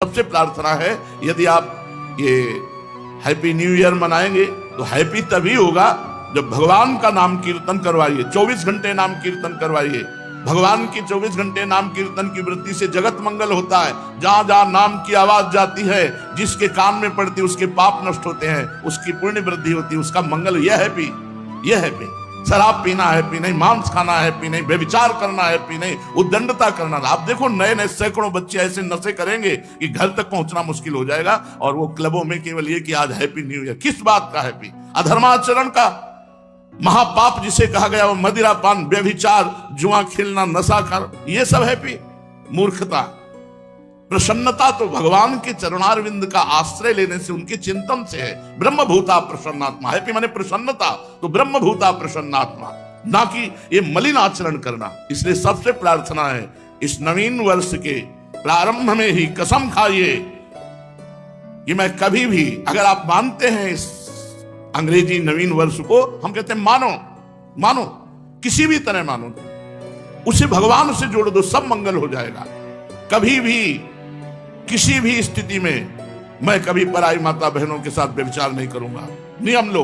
सबसे प्रार्थना है, यदि आप ये हैप्पी न्यू ईयर मनाएंगे तो हैप्पी तभी होगा जब भगवान का नाम कीर्तन करवाइए, 24 घंटे नाम कीर्तन करवाइए। भगवान की 24 घंटे नाम कीर्तन की वृत्ति से जगत मंगल होता है। जहां जहां नाम की आवाज जाती है, जिसके कान में पड़ती है उसके पाप नष्ट होते हैं, उसकी पुण्य वृद्धि होती है, उसका मंगल। यह हैप्पी, यह हैप्पी। शराब पीना हैप्पी नहीं, मांस खाना हैप्पी नहीं, व्यभिचार करना हैप्पी नहीं, उद्दंडता करना। आप देखो नए नए सैकड़ों बच्चे ऐसे नशे करेंगे कि घर तक पहुंचना मुश्किल हो जाएगा, और वो क्लबों में केवल ये कि आज हैप्पी न्यू ईयर। किस बात का हैप्पी? अधर्माचरण का महापाप जिसे कहा गया, वो मदिरा पान, व्यभिचार, जुआ खेलना, नशा कर, ये सब हैप्पी? मूर्खता। प्रसन्नता तो भगवान के चरणारविंद का आश्रय लेने से, उनके चिंतन से है। ब्रह्मभूता प्रसन्नात्मा। हैप्पी माने प्रसन्नता, तो ब्रह्मभूता प्रसन्नात्मा, ना कि ये मलिन आचरण करना। इसलिए सबसे प्रार्थना है, इस नवीन वर्ष के प्रारंभ में ही कसम खाइए कि मैं कभी भी, अगर आप मानते हैं इस अंग्रेजी नवीन वर्ष को, हम कहते हैं मानो, मानो, किसी भी तरह मानो, उसे भगवान से जोड़ दो, सब मंगल हो जाएगा। कभी भी किसी भी स्थिति में मैं कभी पराई माता बहनों के साथ व्यभिचार नहीं करूंगा। नियम लो,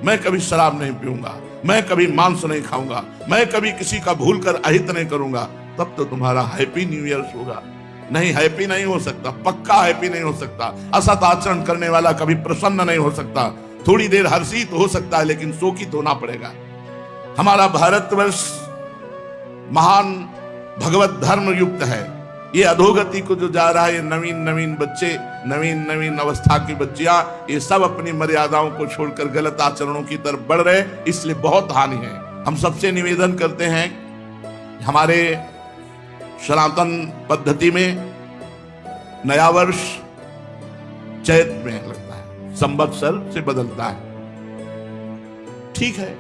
मैं कभी शराब नहीं पीऊंगा, मैं कभी मांस नहीं खाऊंगा, मैं कभी किसी का भूल कर अहित नहीं करूंगा। तब तो तुम्हारा हैप्पी न्यू ईयर होगा। नहीं, हैप्पी नहीं हो सकता, पक्का हैप्पी नहीं हो सकता। असत आचरण करने वाला कभी प्रसन्न नहीं हो सकता। थोड़ी देर हर्षित हो सकता है, लेकिन शोकित होना पड़ेगा। हमारा भारतवर्ष महान भगवत धर्म युक्त है। ये अधोगति को जो जा रहा है, ये नवीन नवीन बच्चे, नवीन नवीन अवस्था की बच्चियां, ये सब अपनी मर्यादाओं को छोड़कर गलत आचरणों की तरफ बढ़ रहे, इसलिए बहुत हानि है। हम सबसे निवेदन करते हैं, हमारे सनातन पद्धति में नया वर्ष चैत में लगता है, संवत्सर से बदलता है। ठीक है,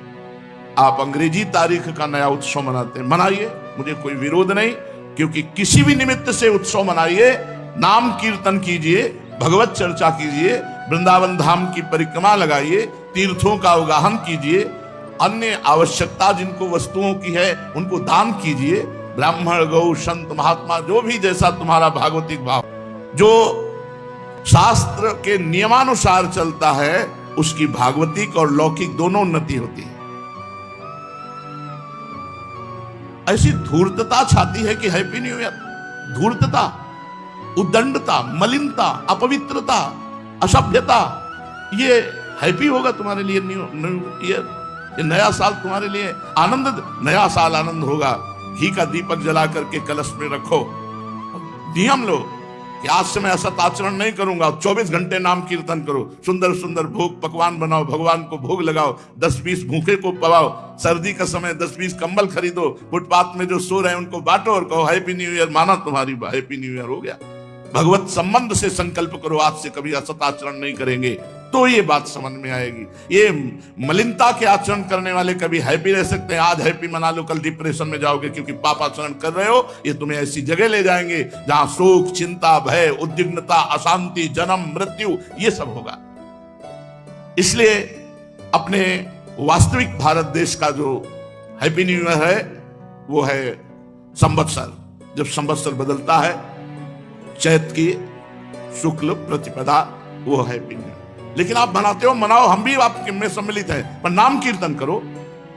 आप अंग्रेजी तारीख का नया उत्सव मनाते हैं, मनाइए, मुझे कोई विरोध नहीं। क्योंकि किसी भी निमित्त से उत्सव मनाइए, नाम कीर्तन कीजिए, भगवत चर्चा कीजिए, वृंदावन धाम की परिक्रमा लगाइए, तीर्थों का अवगाहन कीजिए, अन्य आवश्यकता जिनको वस्तुओं की है उनको दान कीजिए। ब्राह्मण, गौ, संत, महात्मा, जो भी जैसा तुम्हारा भागवतिक भाव, जो शास्त्र के नियमानुसार चलता है, उसकी भागवतिक और लौकिक दोनों उन्नति होती है। ऐसी धूर्तता छाती है कि हैप्पी न्यू ईयर, धूर्तता, उद्दंडता, मलिनता, अपवित्रता, असभ्यता, ये हैप्पी होगा तुम्हारे लिए न्यू ईयर? ये नया साल तुम्हारे लिए आनंद, नया साल आनंद होगा। घी का दीपक जला करके कलश में रखो, नियम लो कि आज से मैं असत आचरण नहीं करूंगा। 24 घंटे नाम कीर्तन करो, सुंदर सुंदर भोग पकवान बनाओ, भगवान को भोग लगाओ, 10-20 भूखे को पवाओ, सर्दी का समय 10-20 कंबल खरीदो, फुटपाथ में जो सो रहे हैं उनको बांटो और कहो हैप्पी न्यू ईयर। माना तुम्हारी हैप्पी न्यू ईयर हो गया। भगवत संबंध से संकल्प करो, आज से कभी असत आचरण नहीं करेंगे, तो ये बात समझ में आएगी। ये मलिनता के आचरण करने वाले कभी हैप्पी रह सकते हैं? आज हैप्पी मना लो, कल डिप्रेशन में जाओगे क्योंकि पाप आचरण कर रहे हो। ये तुम्हें ऐसी जगह ले जाएंगे जहां शोक, चिंता, भय, उद्विग्नता, अशांति, जन्म, मृत्यु, ये सब होगा। इसलिए अपने वास्तविक भारत देश का जो हैप्पी न्यू ईयर है वो है संवत्सर। जब संवत्सर बदलता है, चैत की शुक्ल प्रतिपदा, वो हैप्पी न्यू ईयर। लेकिन आप मनाते हो, मनाओ, हम भी आपके में सम्मिलित हैं, पर नाम कीर्तन करो,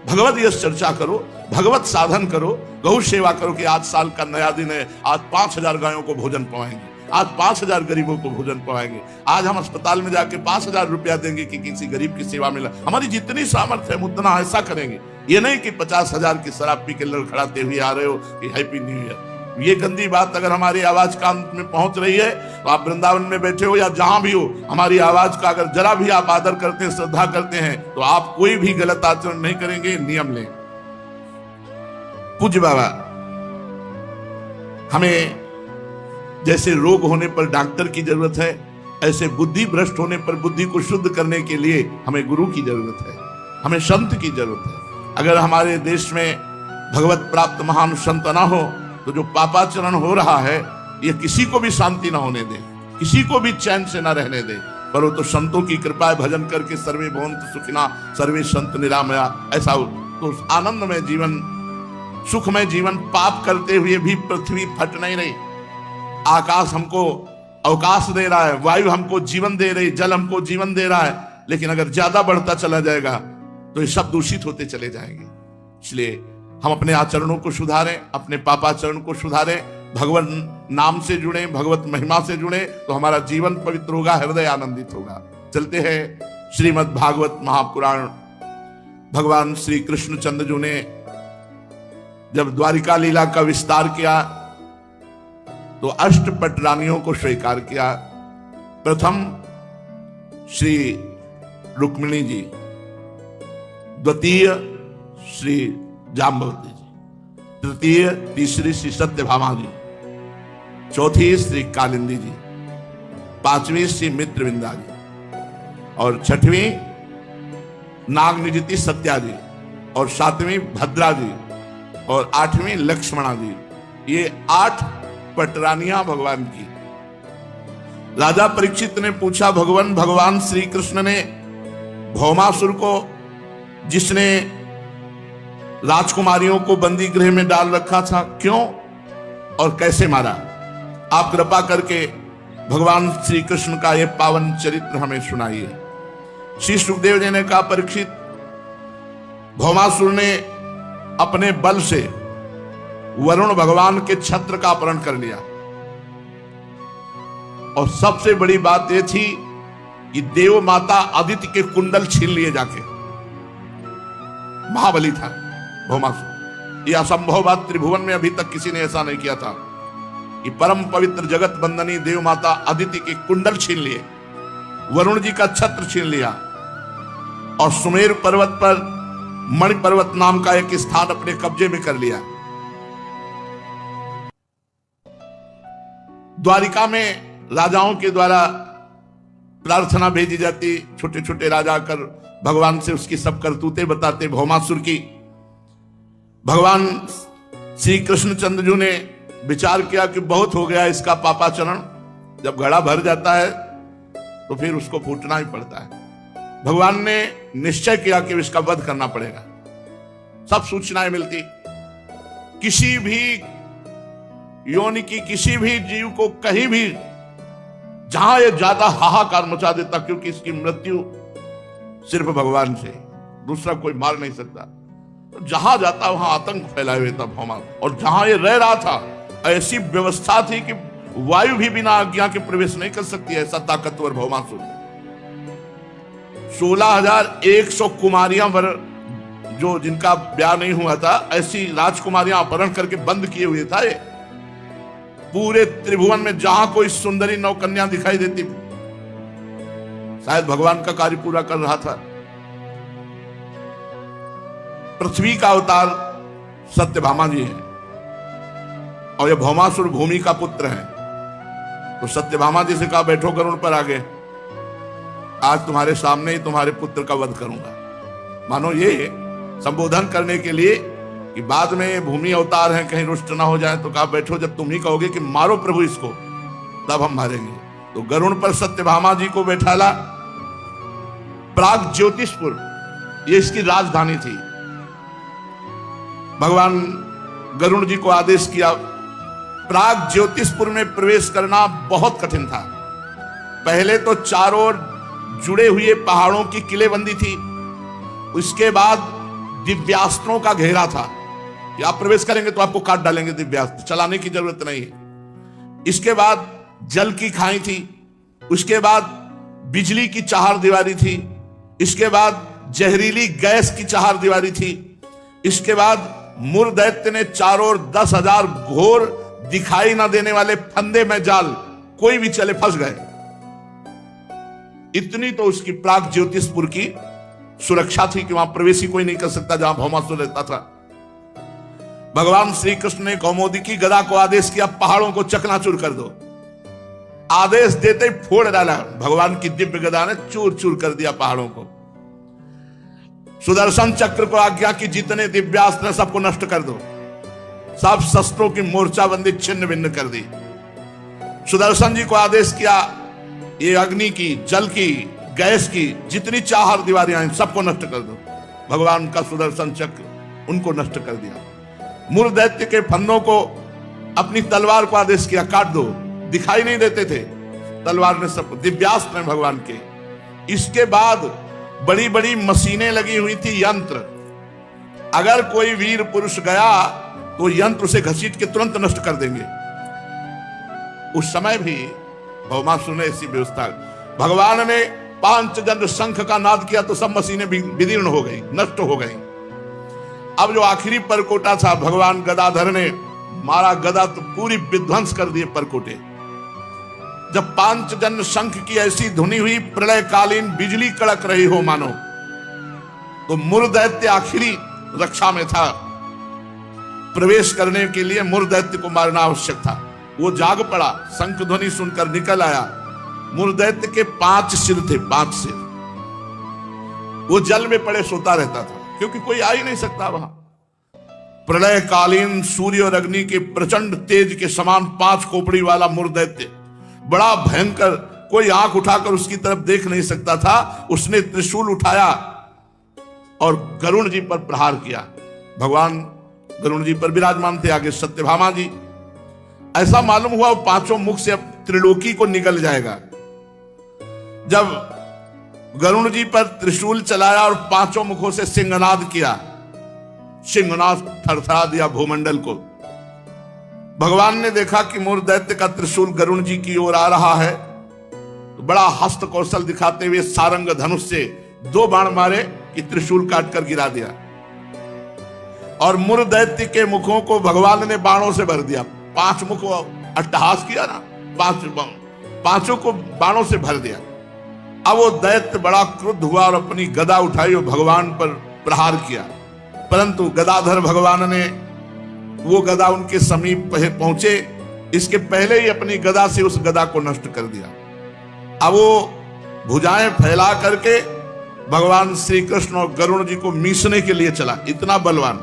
भगवत यश चर्चा करो, भगवत साधन करो, गौ सेवा करो कि आज साल का नया दिन है, आज 5000 गायों को भोजन पाएंगे, आज 5000 गरीबों को भोजन पाएंगे, आज हम अस्पताल में जाके 5000 रुपया देंगे कि किसी गरीब की सेवा मिला। हमारी जितनी सामर्थ्य है उतना ऐसा करेंगे। ये नहीं कि 50,000 की शराब पी के लड़खड़ाते हुए आ रहे हो कि हैप्पी न्यू ईयर। ये गंदी बात अगर हमारी आवाज कान में पहुंच रही है, तो आप वृंदावन में बैठे हो या जहां भी हो, हमारी आवाज का अगर जरा भी आप आदर करते हैं, श्रद्धा करते हैं, तो आप कोई भी गलत आचरण नहीं करेंगे। नियम लें। पूज्य बाबा, हमें जैसे रोग होने पर डॉक्टर की जरूरत है, ऐसे बुद्धि भ्रष्ट होने पर बुद्धि को शुद्ध करने के लिए हमें गुरु की जरूरत है, हमें संत की जरूरत है। अगर हमारे देश में भगवत प्राप्त महान संत ना हो, तो जो पापाचरण हो रहा है, ये किसी को भी शांति ना होने दे, किसी को भी चैन से ना रहने दे। पर वो तो संतों की कृपा है, भजन करके सर्वे भवन्तु सुखिनः सर्वे संत निरामया, ऐसा हो तो आनंदमय जीवन, सुखमय जीवन। पाप करते हुए भी पृथ्वी फट नहीं रही, आकाश हमको अवकाश दे रहा है, वायु हमको जीवन दे रही, जल हमको जीवन दे रहा है, लेकिन अगर ज्यादा बढ़ता चला जाएगा तो ये सब दूषित होते चले जाएंगे। इसलिए हम अपने आचरणों को सुधारें, अपने पापाचरण को सुधारें, भगवान नाम से जुड़े, भगवत महिमा से जुड़े, तो हमारा जीवन पवित्र होगा, हृदय आनंदित होगा। चलते हैं श्रीमद् भागवत महापुराण। भगवान श्री कृष्णचंद्र जी ने जब द्वारिका लीला का विस्तार किया तो अष्टपट रानियों को स्वीकार किया। प्रथम श्री रुक्मिणी जी, द्वितीय श्री जाम्बवती जी, तृतीय तीसरी श्री सत्यभामा जी, चौथी श्री कालिंदी जी, पांचवी श्री मित्रविंदा जी, और छठवीं नागनिजिति सत्या जी, और सातवीं भद्रा जी, और आठवीं लक्ष्मणा जी। ये 8 पटरानियां भगवान की। राजा परीक्षित ने पूछा, भगवान श्री कृष्ण ने भौमासुर को, जिसने राजकुमारियों को बंदी गृह में डाल रखा था, क्यों और कैसे मारा? आप कृपा करके भगवान श्री कृष्ण का यह पावन चरित्र हमें सुनाइए। श्री सुखदेव जी ने कहा, परीक्षित, भौमासुर ने अपने बल से वरुण भगवान के छत्र का अपहरण कर लिया, और सबसे बड़ी बात यह थी कि देव माता अदिति के कुंडल छीन लिए जाके। महाबली था भौमासुर। यह असंभव बात त्रिभुवन में अभी तक किसी ने ऐसा नहीं किया था कि परम पवित्र जगत बंदनी देव माता अदिति के कुंडल छीन लिए, वरुण जी का छत्र छीन लिया, और सुमेर पर्वत पर मणि पर्वत नाम का एक स्थान अपने कब्जे में कर लिया। द्वारिका में राजाओं के द्वारा प्रार्थना भेजी जाती, छोटे छोटे राजा कर भगवान से उसकी सब करतूतें बताते भौमासुर की। भगवान श्री कृष्णचंद्र जी ने विचार किया कि बहुत हो गया इसका पापाचरण, जब घड़ा भर जाता है तो फिर उसको फूटना ही पड़ता है। भगवान ने निश्चय किया कि इसका वध करना पड़ेगा। सब सूचनाएं मिलती, किसी भी योनि की किसी भी जीव को कहीं भी जहां ये ज्यादा हाहाकार मचा देता, क्योंकि इसकी मृत्यु सिर्फ भगवान से, दूसरा कोई मार नहीं सकता। तो जहां जाता वहां आतंक फैलाए हुए था भौमा, और जहां ये रह रहा था ऐसी व्यवस्था थी कि वायु भी बिना आज्ञा के प्रवेश नहीं कर सकती, ऐसा ताकतवर भौमासुर। 16,100 कुमारियां जो जिनका ब्याह नहीं हुआ था, ऐसी राजकुमारियां अपहरण करके बंद किए हुए था। ये पूरे त्रिभुवन में जहां कोई सुंदरी नौकन्या दिखाई देती, शायद भगवान का कार्य पूरा कर रहा था। पृथ्वी का अवतार सत्यभामा जी है, और ये भौमासुर भूमि का पुत्र है। तो सत्यभामा जी से कहा, बैठो गरुड़ पर आगे, आज तुम्हारे सामने ही तुम्हारे पुत्र का वध करूंगा। मानो ये संबोधन करने के लिए कि बाद में भूमि अवतार है, कहीं रुष्ट ना हो जाए। तो कहा, बैठो, जब तुम ही कहोगे कि मारो प्रभु इसको, तब हम मारेंगे। तो गरुड़ पर सत्यभामा जी को बैठाला। प्राग ज्योतिषपुर ये इसकी राजधानी थी। भगवान गरुड़ जी को आदेश किया। प्राग ज्योतिषपुर में प्रवेश करना बहुत कठिन था। पहले तो चारों ओर जुड़े हुए पहाड़ों की किलेबंदी थी, उसके बाद दिव्यास्त्रों का घेरा था कि आप प्रवेश करेंगे तो आपको काट डालेंगे, दिव्यास्त्र चलाने की जरूरत नहीं है। इसके बाद जल की खाई थी, उसके बाद बिजली की चार दीवारी थी, इसके बाद जहरीली गैस की चार दीवारी थी, इसके बाद मुर दैत्य ने चारों ओर 10,000 घोर दिखाई ना देने वाले फंदे में जाल, कोई भी चले फंस गए। इतनी तो उसकी प्राग ज्योतिषपुर की सुरक्षा थी कि वहां प्रवेश ही कोई नहीं कर सकता जहां भौमासुर रहता था। भगवान श्री कृष्ण ने कौमोदी की गदा को आदेश किया, पहाड़ों को चकनाचूर कर दो। आदेश देते ही फोड़ डाला, भगवान की दिव्य गदा ने चूर चूर कर दिया पहाड़ों को। सुदर्शन चक्र को आज्ञा की, जितने दिव्यास्त्र सबको नष्ट कर दो। सब शस्त्रों की मोर्चाबंदी छिन्न भिन्न कर दी। सुदर्शन जी को आदेश किया, ये अग्नि की, जल की, गैस की जितनी चार दीवारियां हैं सबको नष्ट कर दो। भगवान का सुदर्शन चक्र उनको नष्ट कर दिया। मूल दैत्य के फंदों को अपनी तलवार को आदेश किया, काट दो। दिखाई नहीं देते थे, तलवार ने सब, दिव्यास्त्र हैं भगवान के। इसके बाद बड़ी बड़ी मशीनें लगी हुई थी, यंत्र। अगर कोई वीर पुरुष गया तो यंत्र उसे घसीट के तुरंत नष्ट कर देंगे। उस समय भी भौमासुर ने ऐसी व्यवस्था, भगवान ने 5 जन्म शंख का नाद किया तो सब मशीनें विदीर्ण हो गई, नष्ट हो गई। अब जो आखिरी परकोटा था, भगवान गदाधर ने मारा, गदा तो पूरी विध्वंस कर दिए परकोटे। जब 5 जन्म शंख की ऐसी धुनी हुई, प्रलयकालीन बिजली कड़क रही हो मानो, तो मुर दैत्य आखिरी रक्षा में था। प्रवेश करने के लिए मुर दैत्य को मारना आवश्यक था। वो जाग पड़ा, शंख ध्वनि सुनकर निकल आया। मुर दैत्य के 5 सिर थे, 5 सिर। वो जल में पड़े सोता रहता था, क्योंकि कोई आ ही नहीं सकता वहां। प्रलयकालीन सूर्य और अग्नि के प्रचंड तेज के समान 5 खोपड़ी वाला मुर दैत्य, बड़ा भयंकर, कोई आंख उठाकर उसकी तरफ देख नहीं सकता था। उसने त्रिशूल उठाया और गरुण जी पर प्रहार किया। भगवान गरुण जी पर विराजमान थे, आगे सत्यभामा जी। ऐसा मालूम हुआ वो 5 मुख से अब त्रिलोकी को निगल जाएगा। जब गरुण जी पर त्रिशूल चलाया और 5 मुखों से सिंहनाद किया, सिंहनाद थरथरा दिया भूमंडल को। भगवान ने देखा कि मुर दैत्य का त्रिशूल गरुण जी की ओर आ रहा है, तो बड़ा हस्त कौशल दिखाते हुए सारंग धनुष से 2 बाण मारे कि त्रिशूल काटकर गिरा दिया। और मुर दैत्य के मुखों को भगवान ने बाणों से भर दिया। 5 मुख अट्टहास किया ना, 5 को बाणों से भर दिया। अब वो दैत्य बड़ा क्रुद्ध हुआ और अपनी गदा उठाई और भगवान पर प्रहार किया, परंतु गदाधर भगवान ने वो गदा उनके समीप पहुंचे, इसके पहले ही अपनी गदा से उस गदा को नष्ट कर दिया। अब वो भुजाएं फैला करके भगवान श्री कृष्ण और गरुण जी को मीसने के लिए चला, इतना बलवान।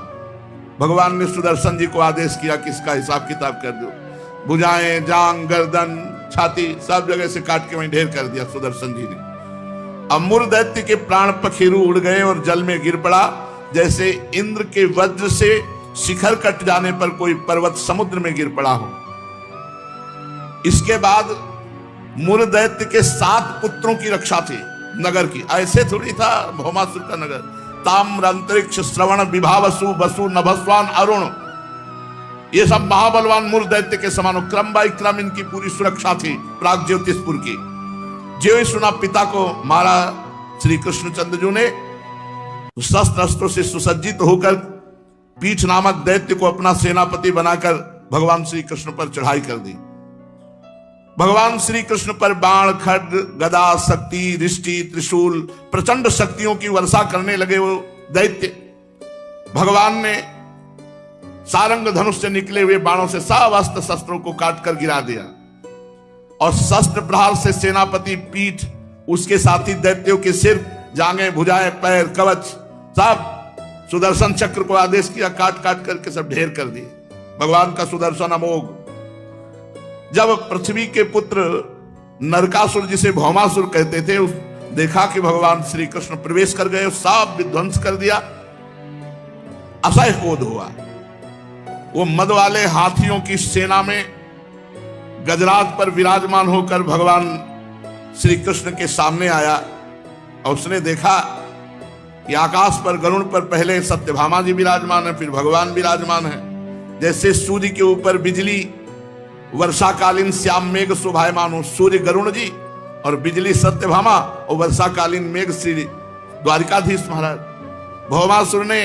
भगवान ने सुदर्शन जी को आदेश किया कि इसका हिसाब किताब कर दो। भुजाएं, जांग, गर्दन, छाती सब जगह से काट के वहीं ढेर कर दिया सुदर्शन जी ने। अब मुर दैत्य के प्राण पखेरु उड़ गए और जल में गिर पड़ा, जैसे इंद्र के वज्र से शिखर कट जाने पर कोई पर्वत समुद्र में गिर पड़ा हो। इसके बाद मुर दैत्य के 7 पुत्रों की रक्षा थी नगर की। ऐसे थोड़ी था भौमासुर का नगर। ताम्र, अंतरिक्ष, श्रवण, विभावसु, वसु, नभस्वान, अरुण, ये सब महाबलवान मुर दैत्य के समान। क्रम बाई क्रम इनकी पूरी सुरक्षा थी प्रागज्योतिषपुर की। जो ही सुना पिता को मारा श्री कृष्णचंद्र ने, शस्त्र अस्त्रों से सुसज्जित होकर पीठ नामक दैत्य को अपना सेनापति बनाकर भगवान श्री कृष्ण पर चढ़ाई कर दी। भगवान श्री कृष्ण पर बाण, खड्ग, गदा, शक्ति, रिष्टि, त्रिशूल, प्रचंड शक्तियों की वर्षा करने लगे वो दैत्य। भगवान ने सारंग धनुष से निकले हुए बाणों से सब अस्त्र शस्त्रों को काटकर गिरा दिया और शस्त्र प्रहार से सेनापति, पीठ, उसके साथी दैत्यों के सिर, जांघें, भुजाएं, पैर, कवच, सब सुदर्शन चक्र को आदेश किया, काट काट करके सब ढेर कर दिए। भगवान का सुदर्शन अमोघ। जब पृथ्वी के पुत्र नरकासुर, जिसे भौमासुर कहते थे, देखा कि भगवान श्री कृष्ण प्रवेश कर गए, सब विध्वंस कर दिया, असह्य क्रोध हुआ। वो मद वाले हाथियों की सेना में गजराज पर विराजमान होकर भगवान श्री कृष्ण के सामने आया और उसने देखा कि आकाश पर गरुण पर पहले सत्यभामा जी विराजमान है, फिर भगवान विराजमान है। जैसे सूर्य के ऊपर बिजली, वर्षाकालीन श्याम मेघ शोभायमान हो, सूर्य गरुण जी और बिजली सत्यभामा और वर्षाकालीन मेघ श्री द्वारिकाधीश महाराज। भौमासुर ने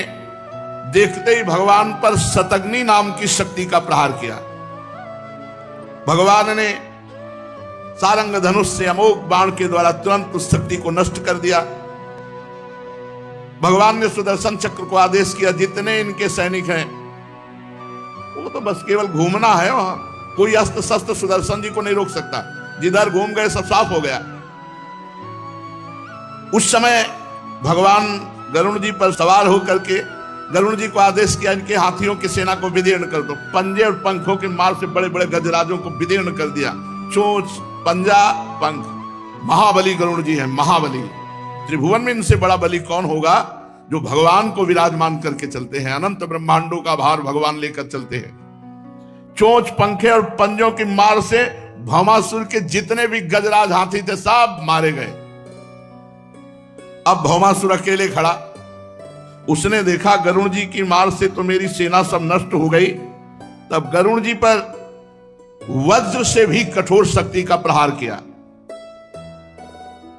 देखते ही भगवान पर शतग्नि नाम की शक्ति का प्रहार किया। भगवान ने सारंग धनुष से अमोघ बाण के द्वारा तुरंत उस शक्ति को नष्ट कर दिया। भगवान ने सुदर्शन चक्र को आदेश किया, जितने इनके सैनिक हैं वो तो बस केवल घूमना है, वहां कोई अस्त्र शस्त्र सुदर्शन जी को नहीं रोक सकता। जिधर घूम गए सब साफ हो गया। उस समय भगवान गरुण जी पर सवार होकर के गरुण जी को आदेश किया, इनके हाथियों की सेना को विदीर्ण कर दो। पंजे और पंखों के मार से बड़े बड़े गजराजों को विदीर्ण कर दिया। चोंच, पंजा, पंख। महाबली गरुण जी हैं, महाबली। त्रिभुवन में इनसे बड़ा बली कौन होगा, जो भगवान को विराजमान करके चलते हैं। अनंत ब्रह्मांडों का भार भगवान लेकर चलते हैं। चोंच, पंखे और पंजों की मार से भौमासुर के जितने भी गजराज हाथी थे सब मारे गए। अब भौमासुर अकेले खड़ा, उसने देखा गरुण जी की मार से तो मेरी सेना सब नष्ट हो गई। तब गरुण जी पर वज्र से भी कठोर शक्ति का प्रहार किया।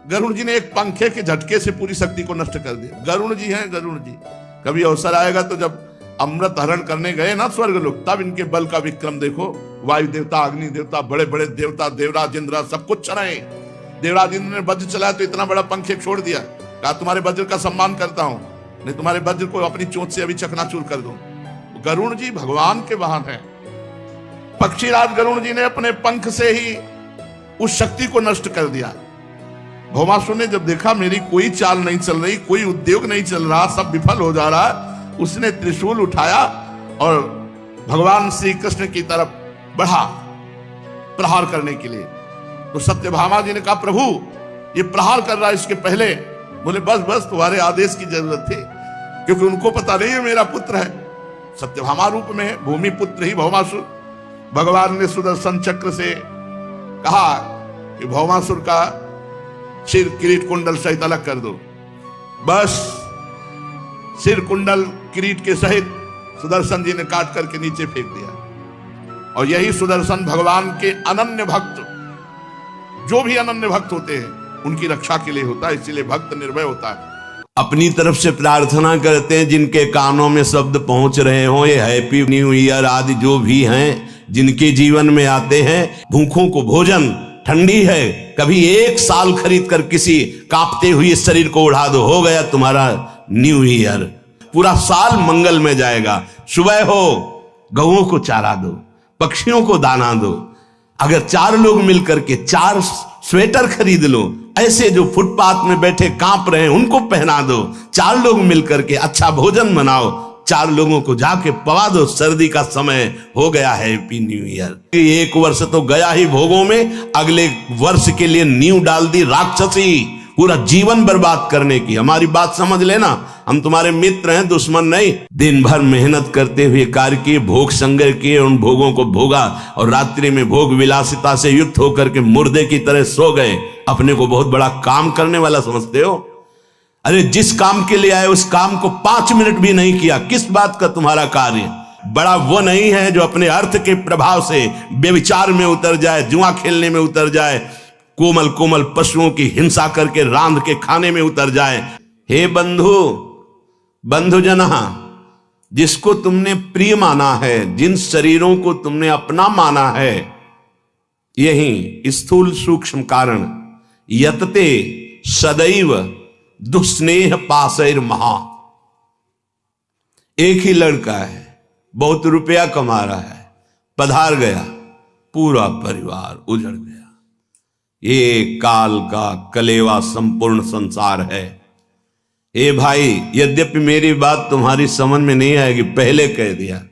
गरुण जी ने एक पंखे के झटके से पूरी शक्ति को नष्ट कर दिया। गरुण जी हैं गरुण जी। कभी अवसर आएगा तो जब अमृत हरण करने गए ना स्वर्ग लोग, तब इनके बल का विक्रम देखो। वायु देवता, अग्नि देवता, बड़े बड़े देवता, देवराज इंद्र सब कुछ चलाए। देवराज इंद्र ने वज्र चलाया तो इतना बड़ा पंखे छोड़ दिया, कहा तुम्हारे वज्र का सम्मान करता हूं, नहीं तुम्हारे वज्र को अपनी चोंच से अभी चकनाचूर कर दूं। गरुण जी भगवान के वाहन हैं। पक्षीराज गरुण जी ने अपने पंख से ही उस शक्ति को नष्ट कर दिया। भौमासुर ने जब देखा मेरी कोई चाल नहीं चल रही, कोई उद्योग नहीं चल रहा, सब विफल हो जा रहा, उसने त्रिशूल उठाया और भगवान श्री कृष्ण की तरफ बढ़ा प्रहार करने के लिए। तो सत्यभामा जी ने कहा प्रभु ये प्रहार कर रहा है, इसके पहले बोले बस बस तुम्हारे आदेश की जरूरत थी, क्योंकि उनको पता नहीं है मेरा पुत्र है। सत्यभामा रूप में है, भूमि पुत्र ही भौमासुर। भगवान ने सुदर्शन चक्र से कहा कि भौमासुर का सिर किरीट कुंडल सहित अलग कर दो। बस सिर कुंडल किरीट के सहित सुदर्शन जी ने काट करके नीचे फेंक दिया। और यही सुदर्शन भगवान के अनन्य भक्त, जो भी अनन्य भक्त होते हैं उनकी रक्षा के लिए होता है, इसीलिए भक्त निर्भय होता है। अपनी तरफ से प्रार्थना करते हैं जिनके कानों में शब्द पहुंच रहे हो, ये हैप्पी न्यू ईयर आदि जो भी हैं जिनके जीवन में आते हैं। भूखों को भोजन, ठंडी है कभी एक साल खरीद कर किसी कांपते हुए शरीर को उड़ा दो, हो गया तुम्हारा न्यू ईयर। पूरा साल मंगल में जाएगा। सुबह हो गऊओं को चारा दो, पक्षियों को दाना दो। अगर 4 लोग मिलकर के 4 स्वेटर खरीद लो, ऐसे जो फुटपाथ में बैठे कांप रहे हैं उनको पहना दो। 4 लोग मिलकर के अच्छा भोजन बनाओ, 4 लोगों को जाके पवा दो। सर्दी का समय हो गया है, हैप्पी न्यू ईयर। एक वर्ष तो गया ही भोगों में, अगले वर्ष के लिए नींव डाल दी राक्षसी, पूरा जीवन बर्बाद करने की। हमारी बात समझ लेना, हम तुम्हारे मित्र हैं, दुश्मन नहीं। दिन भर मेहनत करते हुए कार्य किए, भोग संग्रह किए, उन भोगों को भोगा और रात्रि में भोग विलासिता से युक्त होकर के मुर्दे की तरह सो गए। अपने को बहुत बड़ा काम करने वाला समझते हो। अरे जिस काम के लिए आए उस काम को 5 मिनट भी नहीं किया। किस बात का तुम्हारा कार्य? बड़ा वो नहीं है जो अपने अर्थ के प्रभाव से व्यभिचार में उतर जाए, जुआ खेलने में उतर जाए, कोमल कोमल पशुओं की हिंसा करके रांध के खाने में उतर जाए। हे बंधु, बंधुजना, जिसको तुमने प्रिय माना है, जिन शरीरों को तुमने अपना माना है, यही स्थूल सूक्ष्म कारण यतते सदैव दुस्नेह पासैर महा। एक ही लड़का है, बहुत रुपया कमा रहा है, पधार गया, पूरा परिवार उजड़ गया। ये काल का कलेवा संपूर्ण संसार है। ए भाई, यद्यपि मेरी बात तुम्हारी समझ में नहीं आएगी, पहले कह दिया।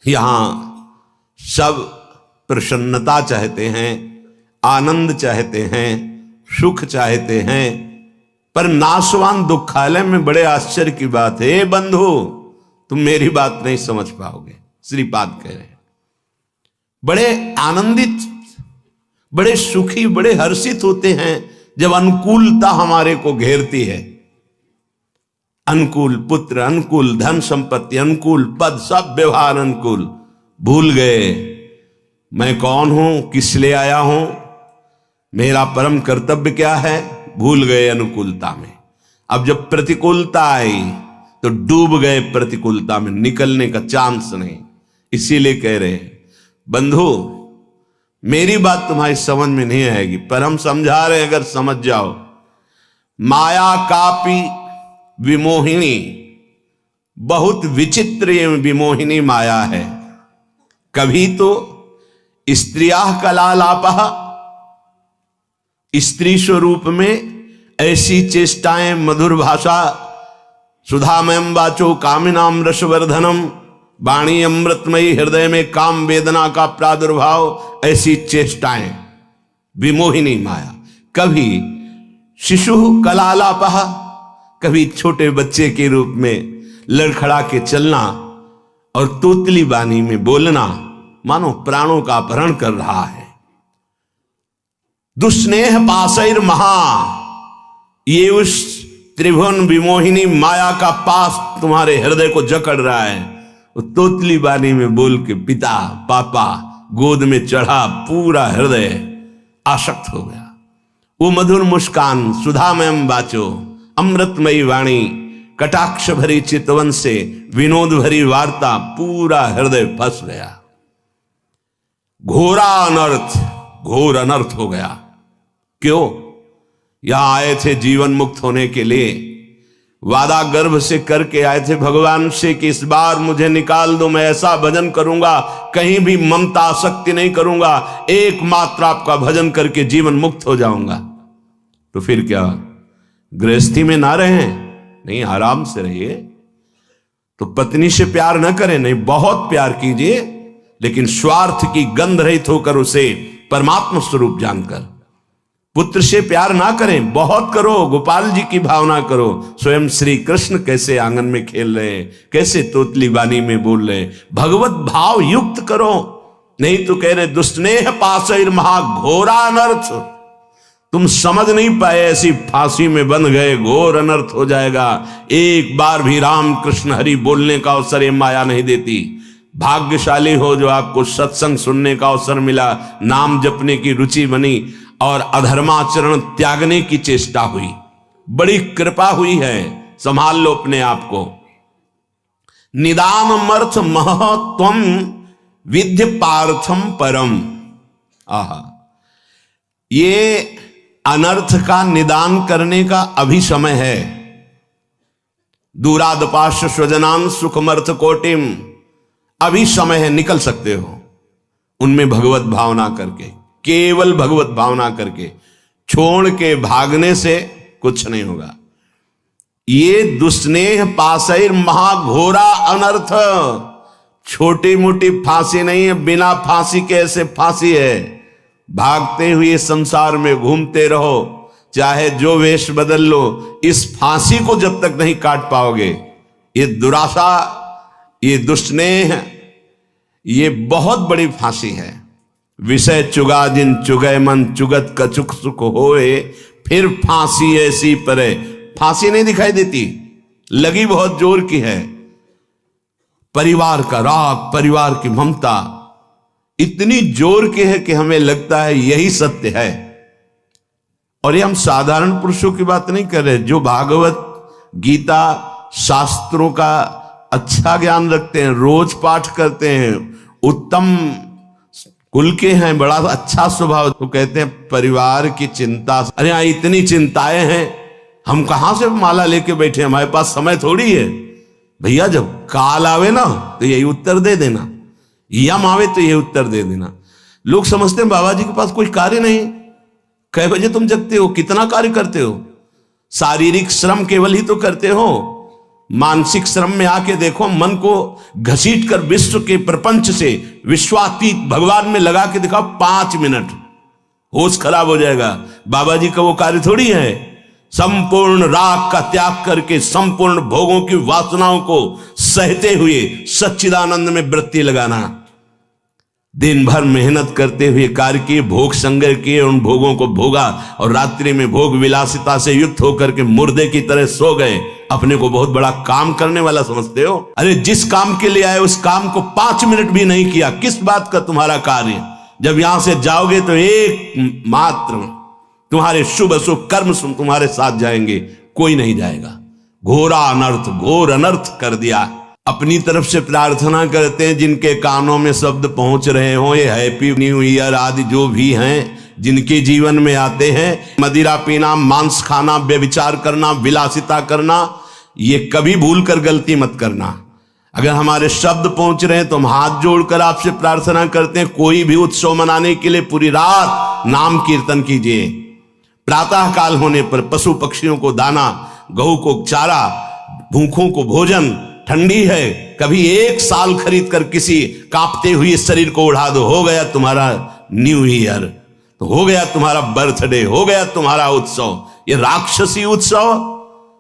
यहां सब प्रसन्नता चाहते हैं, आनंद चाहते हैं, सुख चाहते हैं, पर नाशवान दुखालय में बड़े आश्चर्य की बात है। बंधु, तुम मेरी बात नहीं समझ पाओगे। श्रीपाद कह रहे हैं, बड़े आनंदित, बड़े सुखी, बड़े हर्षित होते हैं जब अनुकूलता हमारे को घेरती है। अनुकूल पुत्र, अनुकूल धन संपत्ति, अनुकूल पद, सब व्यवहार अनुकूल। भूल गए मैं कौन हूं, किस लिए आया हूं, मेरा परम कर्तव्य क्या है, भूल गए अनुकूलता में। अब जब प्रतिकूलता आई तो डूब गए प्रतिकूलता में, निकलने का चांस नहीं। इसीलिए कह रहे हैं बंधु, मेरी बात तुम्हारी समझ में नहीं आएगी, पर हम समझा रहे हैं, अगर समझ जाओ। माया कापी विमोहिनी, बहुत विचित्र ये विमोहिनी माया है। कभी तो स्त्रिया कलालापः, स्त्री स्वरूप में ऐसी चेष्टाएं, मधुर भाषा, सुधामयम वाचो कामिनाम रसवर्धनम, वाणी अमृतमयी, हृदय में काम वेदना का प्रादुर्भाव, ऐसी चेष्टाएं, विमोहिनी माया। कभी शिशु कलालापः, कभी छोटे बच्चे के रूप में लड़खड़ा के चलना और तोतली बानी में बोलना, मानो प्राणों का अपहरण कर रहा है। दुस्नेह पासैर महा, ये उस त्रिभुवन विमोहिनी माया का पास तुम्हारे हृदय को जकड़ रहा है। वो तोतली बानी में बोल के पिता पापा गोद में चढ़ा, पूरा हृदय आसक्त हो गया। वो मधुर मुस्कान, सुधामयम वाचो, अमृतमयी वाणी, कटाक्ष भरी चितवन से विनोद भरी वार्ता, पूरा हृदय फंस गया। घोरा अनर्थ, घोर अनर्थ हो गया। क्यों? यहां आए थे जीवन मुक्त होने के लिए, वादा गर्भ से करके आए थे भगवान से कि इस बार मुझे निकाल दो, मैं ऐसा भजन करूंगा, कहीं भी ममता आसक्ति नहीं करूंगा, एकमात्र आपका भजन करके जीवन मुक्त हो जाऊंगा। तो फिर क्या गृहस्थी में ना रहें? नहीं, आराम से रहिए। तो पत्नी से प्यार न करें, नहीं, बहुत प्यार कीजिए, लेकिन स्वार्थ की गंध रहित होकर उसे परमात्मा स्वरूप जानकर। पुत्र से प्यार ना करें, बहुत करो, गोपाल जी की भावना करो। स्वयं श्री कृष्ण कैसे आंगन में खेल रहे हैं, कैसे तोतली बानी में बोल रहे हैं, भगवत भाव युक्त करो। नहीं तो कह रहे दुस्नेह पासैर महा घोरा अनर्थ, तुम समझ नहीं पाए, ऐसी फांसी में बंध गए, घोर अनर्थ हो जाएगा। एक बार भी राम कृष्ण हरि बोलने का अवसर ये माया नहीं देती। भाग्यशाली हो जो आपको सत्संग सुनने का अवसर मिला, नाम जपने की रुचि बनी और अधर्माचरण त्यागने की चेष्टा हुई, बड़ी कृपा हुई है। संभाल लो अपने आप को। निदानमर्थ महत्वम विद्य पार्थम परम। आहा, ये अनर्थ का निदान करने का अभी समय है। दूरादपाश स्वजनान सुखमर्थ कोटिम, अभी समय है, निकल सकते हो उनमें भगवत भावना करके, केवल भगवत भावना करके। छोड़ के भागने से कुछ नहीं होगा। ये दुस्नेह पासैर महाघोरा अनर्थ, छोटी मोटी फांसी नहीं है, बिना फांसी के ऐसे फांसी है। भागते हुए संसार में घूमते रहो, चाहे जो वेश बदल लो, इस फांसी को जब तक नहीं काट पाओगे, ये दुराशा, ये दुस्नेह, ये बहुत बड़ी फांसी है। विषय चुगा जिन चुगय मन, चुगत कछुक सुख होए, फिर फांसी ऐसी परे। फांसी नहीं दिखाई देती, लगी बहुत जोर की है। परिवार का राग, परिवार की ममता इतनी जोर की है कि हमें लगता है यही सत्य है। और ये हम साधारण पुरुषों की बात नहीं कर रहे, जो भागवत गीता शास्त्रों का अच्छा ज्ञान रखते हैं, रोज पाठ करते हैं, उत्तम कुल के हैं, बड़ा अच्छा स्वभाव, तो कहते हैं परिवार की चिंता। अरे यहाँ इतनी चिंताएं हैं, हम कहां से माला लेके बैठे, हमारे पास समय थोड़ी है। भैया जब काल आवे ना तो यही उत्तर दे देना, यम आवे तो यही उत्तर दे देना। लोग समझते हैं बाबा जी के पास कोई कार्य नहीं। कै बजे तुम जगते हो, कितना कार्य करते हो? शारीरिक श्रम केवल ही तो करते हो, मानसिक श्रम में आके देखो, मन को घसीट कर विश्व के प्रपंच से विश्वातीत भगवान में लगा के दिखाओ 5 मिनट, होश खराब हो जाएगा। बाबा जी का वो कार्य थोड़ी है। संपूर्ण राग का त्याग करके संपूर्ण भोगों की वासनाओं को सहते हुए सच्चिदानंद में वृत्ति लगाना, दिन भर मेहनत करते हुए कार्य किए, भोग संग्रह किए, उन भोगों को भोगा और रात्रि में भोग विलासिता से युक्त होकर के मुर्दे की तरह सो गए। अपने को बहुत बड़ा काम करने वाला समझते हो? अरे जिस काम के लिए आए उस काम को 5 मिनट भी नहीं किया, किस बात का तुम्हारा कार्य? जब यहां से जाओगे तो एक मात्र तुम्हारे शुभ अशुभ कर्म तुम्हारे साथ जाएंगे, कोई नहीं जाएगा। घोरा अनर्थ, घोर अनर्थ कर दिया। अपनी तरफ से प्रार्थना करते हैं जिनके कानों में शब्द पहुंच रहे हो, ये हैप्पी न्यू ईयर आदि जो भी हैं, जिनके जीवन में आते हैं, मदिरा पीना, मांस खाना, व्यभिचार करना, विलासिता करना, ये कभी भूल कर गलती मत करना। अगर हमारे शब्द पहुंच रहे हैं तो हम हाथ जोड़कर आपसे प्रार्थना करते हैं, कोई भी उत्सव मनाने के लिए पूरी रात नाम कीर्तन कीजिए। प्रातः काल होने पर पशु पक्षियों को दाना, गऊ को चारा, भूखों को भोजन, ठंडी है कभी 1 साल खरीद कर किसी कांपते हुए शरीर को उड़ा दो, हो गया तुम्हारा न्यू ईयर, तो हो गया तुम्हारा बर्थडे, हो गया तुम्हारा उत्सव। ये राक्षसी उत्सव,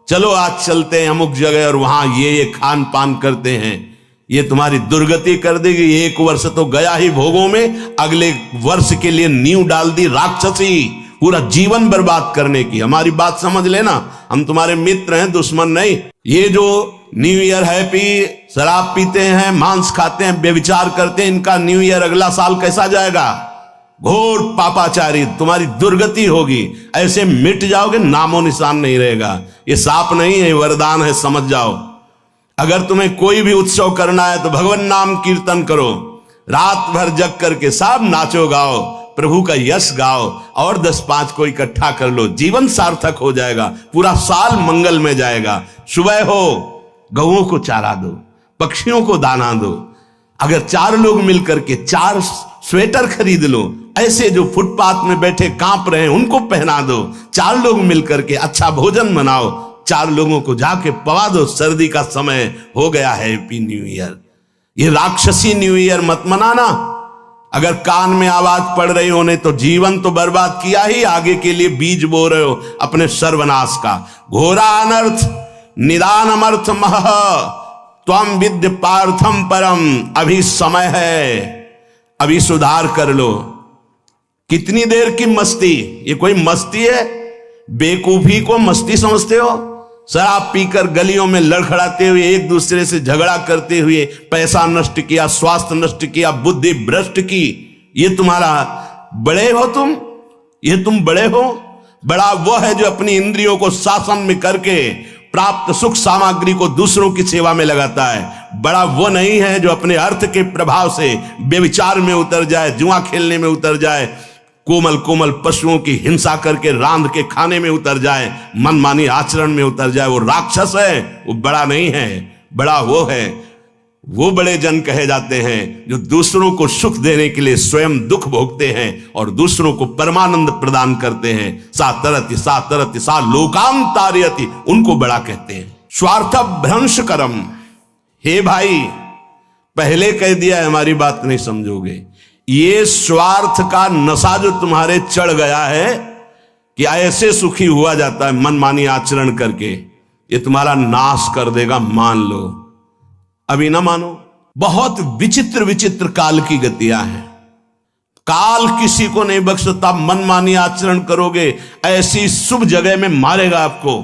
चलो आज चलते हैं अमुक जगह और वहां ये खान पान करते हैं, ये तुम्हारी दुर्गति कर देगी। एक वर्ष तो गया ही भोगों में, अगले वर्ष के लिए नींव डाल दी राक्षसी, पूरा जीवन बर्बाद करने की। हमारी बात समझ लेना, हम तुम्हारे मित्र हैं, दुश्मन नहीं। ये जो न्यू ईयर हैप्पी, शराब पीते हैं, मांस खाते हैं, व्यभिचार करते हैं, इनका न्यू ईयर अगला साल कैसा जाएगा? घोर पापाचारी, तुम्हारी दुर्गति होगी। ऐसे मिट जाओगे, नामो निशान नहीं रहेगा। ये साप नहीं है, वरदान है, समझ जाओ। अगर तुम्हें कोई भी उत्सव करना है तो भगवान नाम कीर्तन करो, रात भर जग करके सब नाचो गाओ, प्रभु का यश गाओ, और 10-5 को इकट्ठा कर लो, जीवन सार्थक हो जाएगा, पूरा साल मंगल में जाएगा। सुबह हो गऊओं को चारा दो, पक्षियों को दाना दो। अगर 4 लोग मिलकर के 4 स्वेटर खरीद लो, ऐसे जो फुटपाथ में बैठे कांप रहे हैं उनको पहना दो। 4 लोग मिलकर के अच्छा भोजन बनाओ, 4 लोगों को जाके पवा दो। सर्दी का समय हो गया है, हैप्पी न्यू ईयर। ये राक्षसी न्यू ईयर मत मनाना। अगर कान में आवाज पड़ रही होने तो जीवन तो बर्बाद किया ही, आगे के लिए बीज बो रहे हो अपने सर्वनाश का। घोरा अनर्थ निदान अमर्थ मह त्वम विद्य पार्थम परम। अभी समय है, अभी सुधार कर लो। कितनी देर की मस्ती? ये कोई मस्ती है? बेकूफी को मस्ती समझते हो? शराब पीकर गलियों में लड़खड़ाते हुए, एक दूसरे से झगड़ा करते हुए पैसा नष्ट किया, स्वास्थ्य नष्ट किया, बुद्धि भ्रष्ट की। ये तुम्हारा बड़े हो तुम? ये तुम बड़े हो? बड़ा वो है जो अपनी इंद्रियों को शासन में करके प्राप्त सुख सामग्री को दूसरों की सेवा में लगाता है। बड़ा वो नहीं है जो अपने अर्थ के प्रभाव से व्यभिचार में उतर जाए, जुआ खेलने में उतर जाए, कोमल कोमल पशुओं की हिंसा करके रांध के खाने में उतर जाए, मनमानी आचरण में उतर जाए। वो राक्षस है, वो बड़ा नहीं है। बड़ा वो है, वो बड़े जन कहे जाते हैं जो दूसरों को सुख देने के लिए स्वयं दुख भोगते हैं और दूसरों को परमानंद प्रदान करते हैं। सा तरति सा लोकांतारयति, उनको बड़ा कहते हैं। स्वार्थ भ्रंश करम। हे भाई, पहले कह दिया है, हमारी बात नहीं समझोगे। ये स्वार्थ का नशा जो तुम्हारे चढ़ गया है कि ऐसे सुखी हुआ जाता है मनमानी आचरण करके, ये तुम्हारा नाश कर देगा, मान लो। अभी ना मानो। बहुत विचित्र विचित्र काल की गतियां हैं। काल किसी को नहीं बख्शता। मनमानी आचरण करोगे, ऐसी शुभ जगह में मारेगा आपको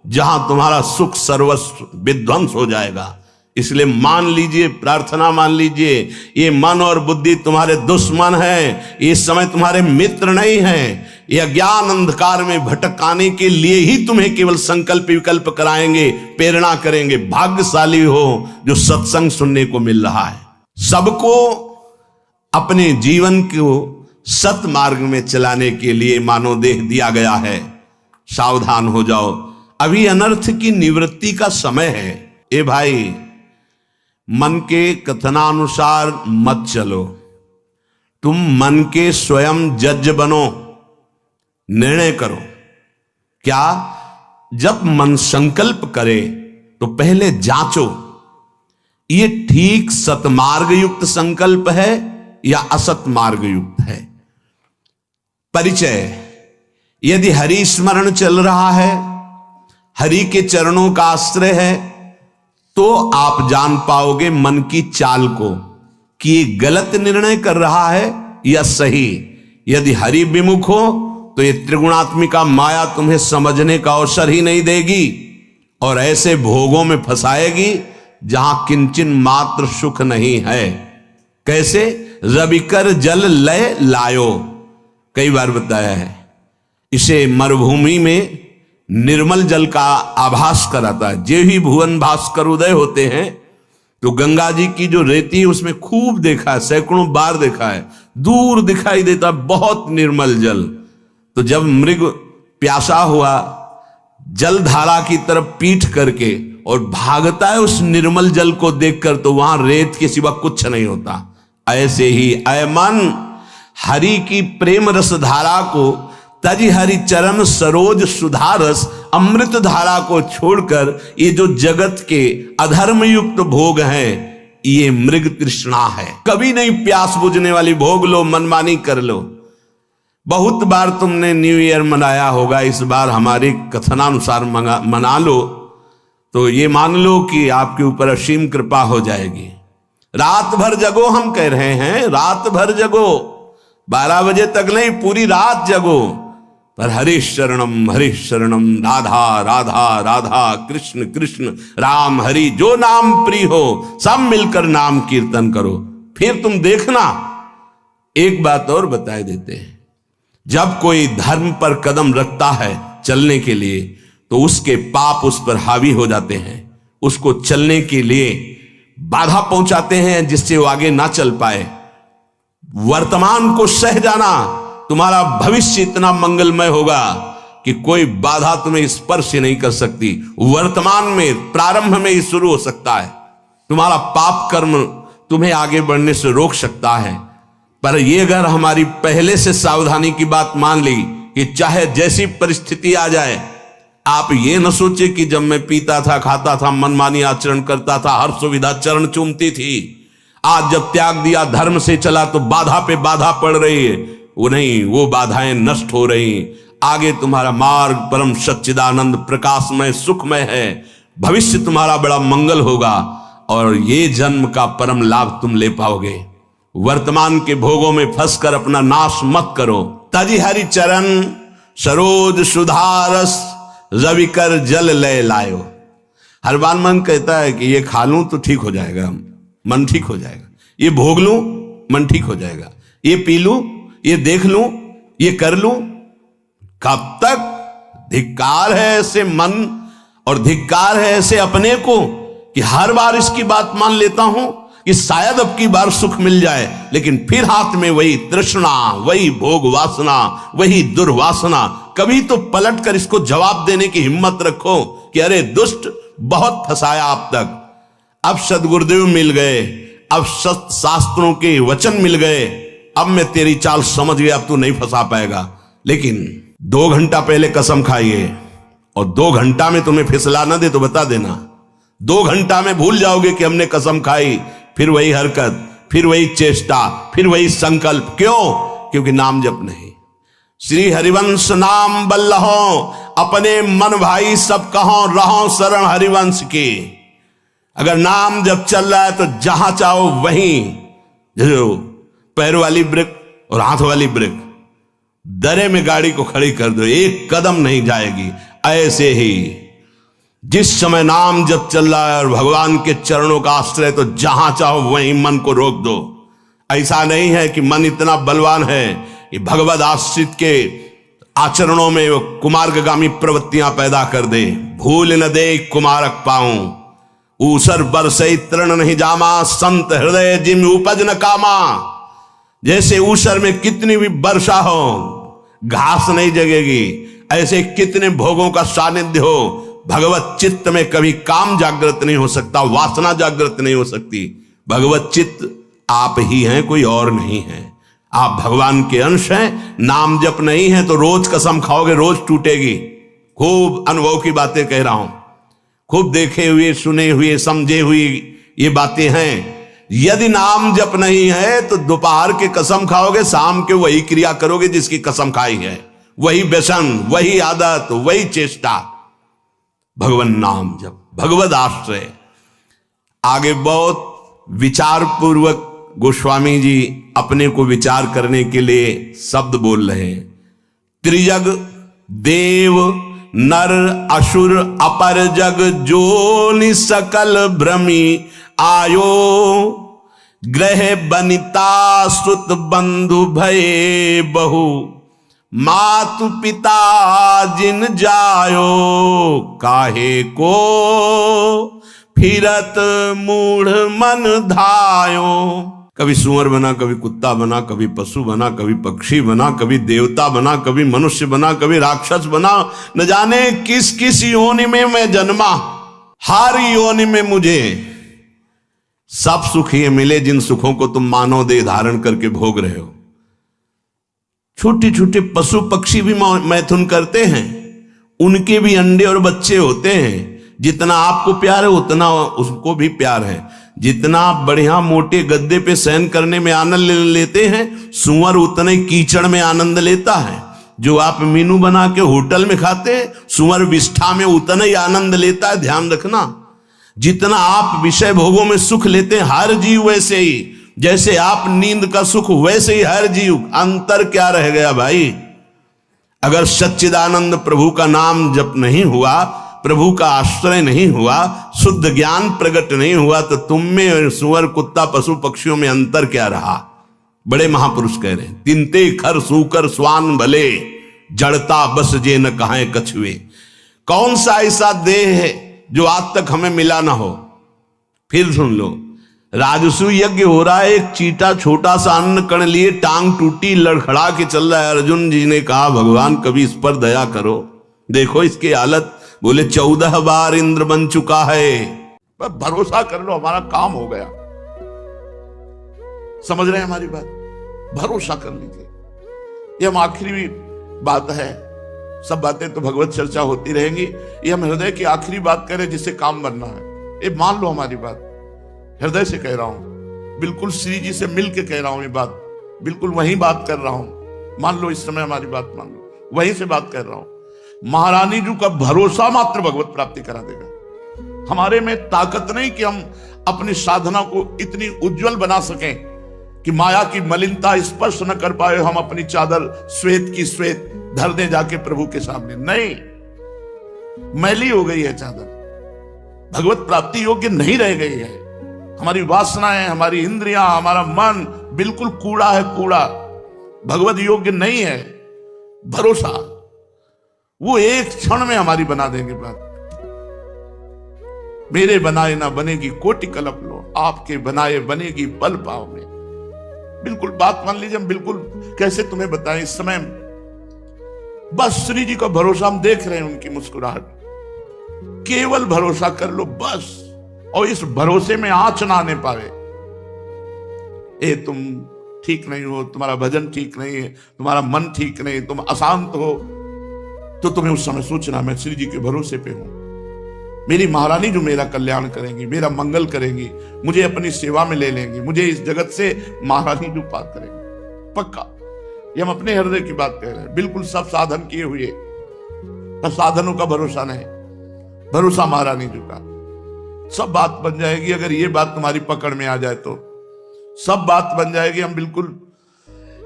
जहां तुम्हारा सुख सर्वस्व विध्वंस हो जाएगा। इसलिए मान लीजिए, प्रार्थना मान लीजिए, ये मन और बुद्धि तुम्हारे दुश्मन हैं, इस समय तुम्हारे मित्र नहीं हैं। ये अज्ञान अंधकार में भटकाने के लिए ही तुम्हें केवल संकल्प विकल्प कराएंगे, प्रेरणा करेंगे। भाग्यशाली हो जो सत्संग सुनने को मिल रहा है। सबको अपने जीवन को सत मार्ग में चलाने के लिए मानव देह दिया गया है। सावधान हो जाओ, अभी अनर्थ की निवृत्ति का समय है। ए भाई, मन के कथनानुसार मत चलो। तुम मन के स्वयं जज बनो, निर्णय करो। क्या? जब मन संकल्प करे तो पहले जांचो, ये ठीक सतमार्ग युक्त संकल्प है या असत मार्ग युक्त है। परिचय: यदि हरि स्मरण चल रहा है, हरि के चरणों का आश्रय है, तो आप जान पाओगे मन की चाल को कि ये गलत निर्णय कर रहा है या सही। यदि हरि विमुख हो तो ये त्रिगुणात्मिका माया तुम्हें समझने का अवसर ही नहीं देगी और ऐसे भोगों में फंसाएगी जहां किंचन मात्र सुख नहीं है। कैसे? रविकर जल लय लायो, कई बार बताया है। इसे मरुभूमि में निर्मल जल का आभास कराता है। जे ही भुवन भास्कर उदय होते हैं तो गंगा जी की जो रेती है उसमें खूब देखा है, सैकड़ों बार देखा है, दूर दिखाई देता बहुत निर्मल जल। तो जब मृग प्यासा हुआ, जलधारा की तरफ पीठ करके और भागता है उस निर्मल जल को देखकर, तो वहां रेत के सिवा कुछ नहीं होता। ऐसे ही अय मन, हरि की प्रेम रस धारा को, तज हरि चरण सरोज सुधारस अमृत धारा को छोड़कर ये जो जगत के अधर्म युक्त भोग हैं, ये मृग तृष्णा है। कभी नहीं प्यास बुझने वाली भोग लो, मनमानी कर लो। बहुत बार तुमने न्यू ईयर मनाया होगा, इस बार हमारी कथनानुसार मना लो तो ये मान लो कि आपके ऊपर असीम कृपा हो जाएगी। रात भर जगो, हम कह रहे हैं रात भर जगो, 12 बजे तक नहीं, पूरी रात जगो, पर हरीश शरणम राधा राधा राधा कृष्ण कृष्ण राम हरि, जो नाम प्रिय हो सब मिलकर नाम कीर्तन करो। फिर तुम देखना। एक बात और बताए देते हैं, जब कोई धर्म पर कदम रखता है चलने के लिए, तो उसके पाप उस पर हावी हो जाते हैं, उसको चलने के लिए बाधा पहुंचाते हैं, जिससे वो आगे ना चल पाए। वर्तमान को सह जाना, तुम्हारा भविष्य इतना मंगलमय होगा कि कोई बाधा तुम्हें स्पर्श नहीं कर सकती। वर्तमान में, प्रारंभ में ही शुरू हो सकता है। तुम्हारा पाप कर्म तुम्हें आगे बढ़ने से रोक सकता है। पर ये अगर हमारी पहले से सावधानी की बात मान ली कि चाहे जैसी परिस्थिति आ जाए, आप ये न सोचे कि जब मैं पीता था, खाता था, मनमानी आचरण करता था, हर सुविधा चरण चूमती थी, आज जब त्याग दिया, धर्म से चला, तो बाधा पे बाधा पड़ रही है। वो नहीं, वो बाधाएं नष्ट हो रही। आगे तुम्हारा मार्ग परम सच्चिदानंद प्रकाशमय सुखमय है। भविष्य तुम्हारा बड़ा मंगल होगा और ये जन्म का परम लाभ तुम ले पाओगे। वर्तमान के भोगों में फंसकर अपना नाश मत करो। तजी हरि चरण सरोज सुधारस रविकर जल लय लायो। हर बार मन कहता है कि ये खा लूं तो ठीक हो जाएगा, मन ठीक हो जाएगा, ये भोग लूं मन ठीक हो जाएगा, ये पी लूं, ये देख लूं, ये कर लूं। कब तक? धिक्कार है ऐसे मन और धिक्कार है ऐसे अपने को कि हर बार इसकी बात मान लेता हूं कि शायद अब की बार सुख मिल जाए, लेकिन फिर हाथ में वही तृष्णा, वही भोग वासना, वही दुर्वासना। कभी तो पलट कर इसको जवाब देने की हिम्मत रखो कि अरे दुष्ट, बहुत फंसाया अब तक, अब सदगुरुदेव मिल गए, अब सत शास्त्रों के वचन मिल गए, अब मैं तेरी चाल समझ गया, अब तू नहीं फंसा पाएगा। लेकिन 2 घंटा पहले कसम खाइए और 2 घंटा में तुम्हें फिसला ना दे तो बता देना, 2 घंटा में भूल जाओगे कि हमने कसम खाई। फिर वही हरकत, फिर वही चेष्टा, फिर वही संकल्प। क्यों? क्योंकि नाम जप नहीं। श्री हरिवंश नाम बल्लहो, अपने मन भाई सब कहो, रहो शरण हरिवंश की। अगर नाम जब चल रहा है तो जहां चाहो वहीं, जो पैर वाली ब्रेक और हाथ वाली ब्रेक, दरे में गाड़ी को खड़ी कर दो, 1 कदम नहीं जाएगी। ऐसे ही जिस समय नाम जब चल रहा है और भगवान के चरणों का आश्रय, तो जहां चाहो वहीं मन को रोक दो। ऐसा नहीं है कि मन इतना बलवान है कि भगवद आश्रित के आचरणों में वो कुमार्गामी प्रवृत्तियां पैदा कर दे। भूल न दे कुमारक पाऊं, ऊसर बरसई तृण नहीं जामा, संत हृदय जिम उपज न कामा। जैसे ऊसर में कितनी भी वर्षा हो घास नहीं जगेगी, ऐसे कितने भोगों का सानिध्य हो, भगवत चित्त में कभी काम जागृत नहीं हो सकता, वासना जागृत नहीं हो सकती। भगवत चित्त आप ही हैं, कोई और नहीं है। आप भगवान के अंश हैं। नाम जप नहीं है तो रोज कसम खाओगे, रोज टूटेगी। खूब अनुभव की बातें कह रहा हूं, खूब देखे हुए, सुने हुए, समझे हुए ये बातें हैं। यदि नाम जप नहीं है तो दोपहर के कसम खाओगे, शाम के वही क्रिया करोगे जिसकी कसम खाई है, वही व्यसन, वही आदत, वही चेष्टा। भगवान नाम जप, भगवद आश्रय। आगे बहुत विचार पूर्वक गोस्वामी जी अपने को विचार करने के लिए शब्द बोल रहे हैं। त्रिजग देव नर असुर अपर जग जोनि सकल भ्रमी आयो, ग्रह बनिता सुत बंधु भये बहु, मातु पिता जिन जायो, काहे को फिरत मूढ़ मन धायो। कभी सुअर बना, कभी कुत्ता बना, कभी पशु बना, कभी पक्षी बना, कभी देवता बना, कभी मनुष्य बना, कभी राक्षस बना। न जाने किस किस योनि में मैं जन्मा, हर योनि में मुझे सब सुख ये मिले जिन सुखों को तुम मानव देह धारण करके भोग रहे हो। छोटे छोटे पशु पक्षी भी मैथुन करते हैं, उनके भी अंडे और बच्चे होते हैं। जितना आपको प्यार है उतना उसको भी प्यार है। जितना आप बढ़िया मोटे गद्दे पे शयन करने में आनंद लेते हैं, सुअर उतने कीचड़ में आनंद लेता है। जो आप मीनू बना के होटल में खाते हैं, सुअर विष्ठा में उतना ही आनंद लेता है। ध्यान रखना, जितना आप विषय भोगों में सुख लेते हैं हर जीव वैसे ही, जैसे आप नींद का सुख वैसे ही हर जीव। अंतर क्या रह गया भाई? अगर सच्चिदानंद प्रभु का नाम जप नहीं हुआ, प्रभु का आश्रय नहीं हुआ, शुद्ध ज्ञान प्रकट नहीं हुआ, तो तुम में सुअर कुत्ता पशु पक्षियों में अंतर क्या रहा? बड़े महापुरुष कह रहे हैं, तिनते खर सूकर स्वान भले, जड़ता बस जे न कहां कछुए। कौन सा ऐसा देह है जो आज तक हमें मिला ना हो? फिर सुन लो, राजसु यज्ञ हो रहा है, एक चीटा छोटा सा अन्न कण लिए टांग टूटी लड़खड़ा के चल रहा है। अर्जुन जी ने कहा भगवान कभी इस पर दया करो, देखो इसकी हालत। बोले 14 बार इंद्र बन चुका है। पर भरोसा कर लो, हमारा काम हो गया। समझ रहे हैं हमारी बात? भरोसा कर लीजिए। ये हम आखिरी बात है, सब बातें तो भगवत चर्चा होती रहेंगी, ये हम हृदय की आखिरी बात करें जिससे काम बनना है। ये मान लो हमारी बात, हृदय से कह रहा हूं, बिल्कुल श्री जी से मिल के कह रहा हूं ये बात, बिल्कुल वही बात कर रहा हूं। मान लो इस समय हमारी बात मान लो, वहीं से बात कर रहा हूं। महारानी जी का भरोसा मात्र भगवत प्राप्ति करा देगा। हमारे में ताकत नहीं कि हम अपनी साधना को इतनी उज्जवल बना सकें कि माया की मलिनता स्पर्श न कर पाए, हम अपनी चादर श्वेत की श्वेत धर दें जाके प्रभु के सामने। नहीं, मैली हो गई है चादर, भगवत प्राप्ति योग्य नहीं रह गई है। हमारी वासनाएं, हमारी इंद्रियां, हमारा मन बिल्कुल कूड़ा है, कूड़ा, भगवत योग्य नहीं है। भरोसा वो एक क्षण में हमारी बना देंगे बात। मेरे बनाए ना बनेगी कोटि कल्प लो, आपके बनाए बनेगी पल पाव में। बिल्कुल बात मान लीजिए। हम बिल्कुल कैसे तुम्हें बताएं इस समय, बस श्री जी का भरोसा हम देख रहे हैं, उनकी मुस्कुराहट, केवल भरोसा कर लो बस। और इस भरोसे में आंच ना आने पावे, ए तुम ठीक नहीं हो, तुम्हारा भजन ठीक नहीं है, तुम्हारा मन ठीक नहीं, तुम अशांत हो, तो तुम्हें उस समय सोचना मैं श्री जी के भरोसे पे हूं। मेरी महारानी जो मेरा कल्याण करेंगी, मेरा मंगल करेंगी, मुझे अपनी सेवा में ले लेंगी, मुझे इस जगत से महारानी जो पार करेंगी पक्का। ये हम अपने हृदय की बात कह रहे हैं, बिल्कुल सब साधन किए हुए, पर साधनों का भरोसा नहीं, भरोसा महारानी जी का। सब बात बन जाएगी अगर ये बात तुम्हारी पकड़ में आ जाए तो, सब बात बन जाएगी। हम बिल्कुल,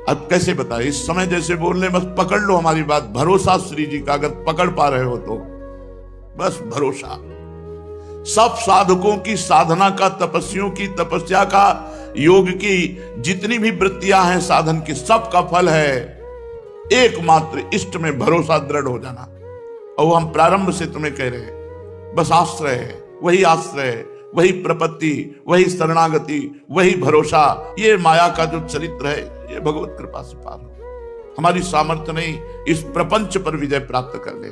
अब कैसे बताए, इस समय जैसे बोल रहे, बस पकड़ लो हमारी बात। भरोसा श्री जी का अगर पकड़ पा रहे हो तो बस भरोसा। सब साधकों की साधना का, तपस्वियों की तपस्या का, योग की जितनी भी वृत्तियां हैं साधन की, सब का फल है एकमात्र इष्ट में भरोसा दृढ़ हो जाना। और वो हम प्रारंभ से तुम्हें कह रहे हैं, बस आश्रय है, वही आश्रय है, वही प्रपत्ति, वही शरणागति, वही भरोसा। ये माया का जो चरित्र है, ये भगवत कृपा से पार हो। हमारी सामर्थ्य नहीं इस प्रपंच पर विजय प्राप्त कर ले।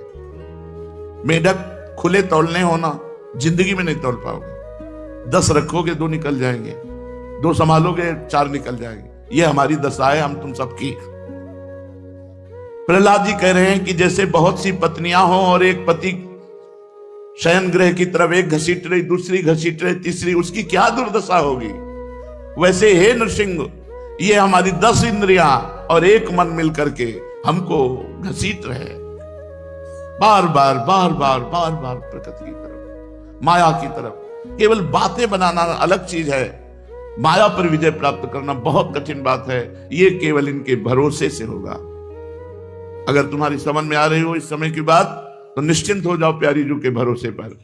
मेढक खुले तौलने होना, जिंदगी में नहीं तौल पाओगे। 10 रखोगे 2 निकल जाएंगे, 2 संभालोगे 4 निकल जाएंगे। ये हमारी दशा है हम तुम सबकी। प्रहलाद जी कह रहे हैं कि जैसे बहुत सी पत्नियां हो और एक पति शयन गृह की तरफ एक घसीट रही, दूसरी घसीट रही, तीसरी, उसकी क्या दुर्दशा होगी, वैसे हे नृसिंह ये हमारी 10 इंद्रियां और एक मन मिलकर के हमको घसीट रहे, बार बार बार बार बार बार प्रकृति की तरफ, माया की तरफ। केवल बातें बनाना अलग चीज है, माया पर विजय प्राप्त करना बहुत कठिन बात है। ये केवल इनके भरोसे से होगा। अगर तुम्हारी समझ में आ रही हो इस समय की बात, तो निश्चिंत हो जाओ प्यारी जू के भरोसे पर।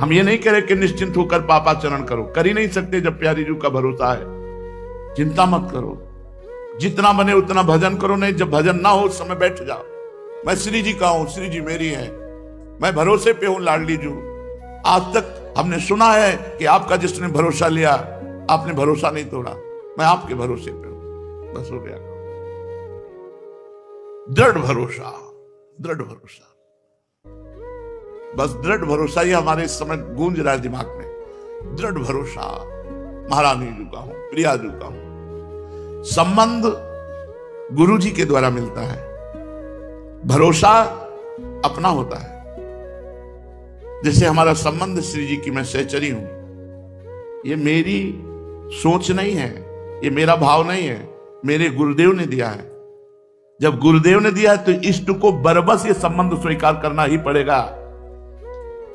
हम ये नहीं कह रहे कि निश्चिंत होकर पापाचरण करो, कर ही नहीं सकते जब प्यारी जू का भरोसा है। चिंता मत करो, जितना बने उतना भजन करो, नहीं जब भजन ना हो उस समय बैठ जाओ। मैं श्री जी का हूं, श्री जी मेरी है, मैं भरोसे पे हूं लाडली जू। आज तक हमने सुना है कि आपका जिसने भरोसा लिया, आपने भरोसा नहीं तोड़ा, मैं आपके भरोसे पे हूं, बस हो गया। दृढ़ भरोसा, दृढ़ भरोसा, बस दृढ़ भरोसा ही हमारे इस समय गूंज रहा है दिमाग में। दृढ़ भरोसा, महारानी जी का हूं, प्रिया जी का हूं। संबंध गुरु जी के द्वारा मिलता है, भरोसा अपना होता है। जैसे हमारा संबंध श्री जी की, मैं सहचरी हूं, ये मेरी सोच नहीं है, ये मेरा भाव नहीं है, मेरे गुरुदेव ने दिया है। जब गुरुदेव ने दिया है तो इष्ट को बरबस ये संबंध स्वीकार करना ही पड़ेगा।